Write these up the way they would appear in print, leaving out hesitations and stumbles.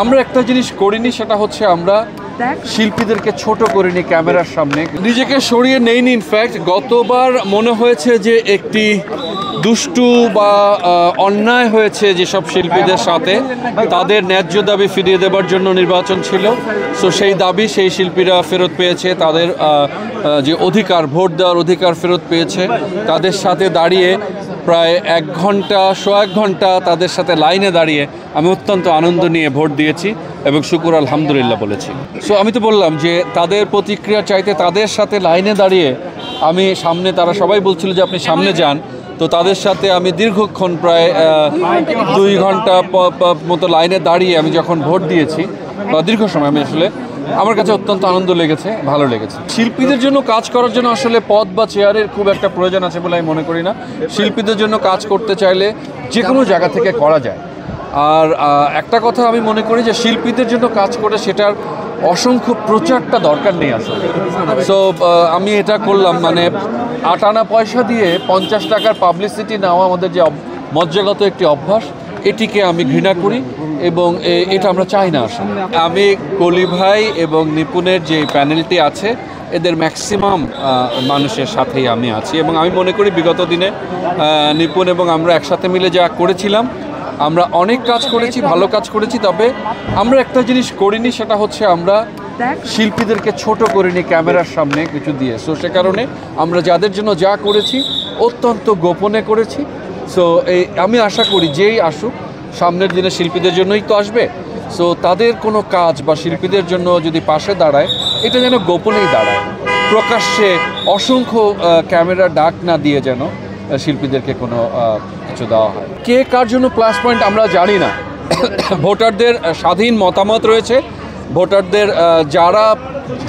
আমরা একটা জিনিস করিনি, সেটা হচ্ছে আমরা শিল্পীদেরকে ছোট করিনি ক্যামেরার সামনে, নিজেকে সরিয়ে নেইনি। ইনফ্যাক্ট গতবার মনে হয়েছে যে একটি দুষ্টু বা অন্যায় হয়েছে যেসব শিল্পীদের সাথে, তাদের ন্যায্য দাবি ফিরিয়ে দেবার জন্য নির্বাচন ছিল। সো সেই দাবি সেই শিল্পীরা ফেরত পেয়েছে, তাদের যে অধিকার, ভোট দেওয়ার অধিকার ফেরত পেয়েছে। তাদের সাথে দাঁড়িয়ে প্রায় 1 ঘন্টা, 1.5 ঘন্টা তাদের সাথে লাইনে দাঁড়িয়ে আমি অত্যন্ত আনন্দ নিয়ে ভোট দিয়েছি এবং শুকুর আলহামদুলিল্লাহ বলেছি। সো আমি তো বললাম যে তাদের প্রতিক্রিয়া চাইতে তাদের সাথে লাইনে দাঁড়িয়ে আমি সামনে, তারা সবাই বলছিল যে আপনি সামনে যান, তো তাদের সাথে আমি দীর্ঘক্ষণ প্রায় 2 ঘন্টা মতো লাইনে দাঁড়িয়ে আমি যখন ভোট দিয়েছি, বা দীর্ঘ সময়, আমি আসলে আমার কাছে অত্যন্ত আনন্দ লেগেছে, ভালো লেগেছে। শিল্পীদের জন্য কাজ করার জন্য আসলে পদ বা চেয়ারের খুব একটা প্রয়োজন আছে বলে আমি মনে করি না। শিল্পীদের জন্য কাজ করতে চাইলে যে কোনো জায়গা থেকে করা যায়। আর একটা কথা আমি মনে করি যে শিল্পীদের জন্য কাজ করে সেটার অসংখ্য প্রচারটা দরকার নেই আসলে। সো আমি এটা করলাম, মানে 8 আনা পয়সা দিয়ে 50 টাকার পাবলিসিটি নেওয়া আমাদের যে মজ্জাগত একটি অভ্যাস, এটিকে আমি ঘৃণা করি এবং এটা আমরা চাই না আসলে। আমি কলি ভাই এবং নিপুণের যে প্যানেলটি আছে, এদের ম্যাক্সিমাম মানুষের সাথেই আমি আছি এবং আমি মনে করি বিগত দিনে নিপুণ এবং আমরা একসাথে মিলে যা করেছিলাম, আমরা অনেক কাজ করেছি, ভালো কাজ করেছি। তবে আমরা একটা জিনিস করিনি, সেটা হচ্ছে আমরা শিল্পীদেরকে ছোট করিনি ক্যামেরার সামনে কিছু দিয়ে। সো সে কারণে আমরা যাদের জন্য যা করেছি অত্যন্ত গোপনে করেছি। সো আমি আশা করি যেই আসুক, সামনের দিনে শিল্পীদের জন্যই তো আসবে। সো তাদের কোনো কাজ বা শিল্পীদের জন্য যদি পাশে দাঁড়ায়, এটা যেন গোপনেই দাঁড়ায়, প্রকাশ্যে অসংখ্য ক্যামেরা ডাক না দিয়ে যেন শিল্পীদেরকে কোনো কিছু দেওয়া হয়। কে কার জন্য প্লাস পয়েন্ট আমরা জানি না। ভোটারদের স্বাধীন মতামত রয়েছে, ভোটারদের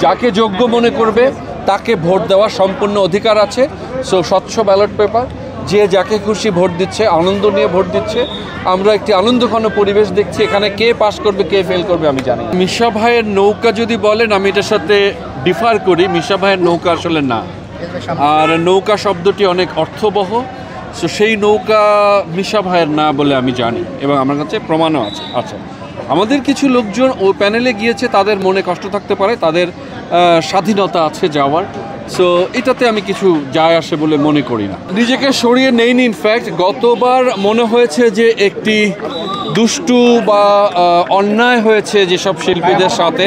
যাকে যোগ্য মনে করবে তাকে ভোট দেওয়ার সম্পূর্ণ অধিকার আছে। সো স্বচ্ছ ব্যালট পেপার, যে যাকে খুশি ভোট দিচ্ছে, আনন্দ নিয়ে ভোট দিচ্ছে। আমরা একটি আনন্দঘন পরিবেশ দেখছি, এখানে কে পাস করবে কে ফেল করবে আমি জানি। মিশা ভাইয়ের নৌকা যদি বলেন, আমি এটার সাথে ডিফার করি। মিশা ভাইয়ের নৌকা আসলে না, আর নৌকা শব্দটি অনেক অর্থবহ। সো সেই নৌকা মিশা ভাইয়ের না বলে আমি জানি এবং আমার কাছে প্রমাণও আছে। আচ্ছা, আমাদের কিছু লোকজন ও প্যানেলে গিয়েছে, তাদের মনে কষ্ট থাকতে পারে, তাদের স্বাধীনতা আছে যাওয়ার। সো এটাতে আমি কিছু যায় আসে বলে মনে করি না, নিজেকে সরিয়ে নেইনি। ইনফ্যাক্ট গতবার মনে হয়েছে যে একটি দুষ্টু বা অন্যায় হয়েছে যেসব শিল্পীদের সাথে,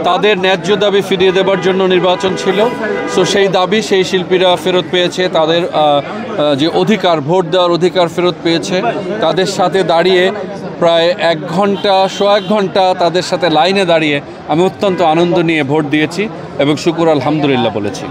তাদের ন্যায্য দাবি ফিরিয়ে দেবার জন্য নির্বাচন ছিল। সো সেই দাবি সেই শিল্পীরা ফেরত পেয়েছে, তাদের যে অধিকার, ভোট দেওয়ার অধিকার ফেরত পেয়েছে। তাদের সাথে দাঁড়িয়ে প্রায় 1 ঘন্টা, 1.5 ঘন্টা তাদের সাথে লাইনে দাঁড়িয়ে আমি অত্যন্ত আনন্দ নিয়ে ভোট দিয়েছি এবং শুকুর আলহামদুলিল্লাহ বলেছি।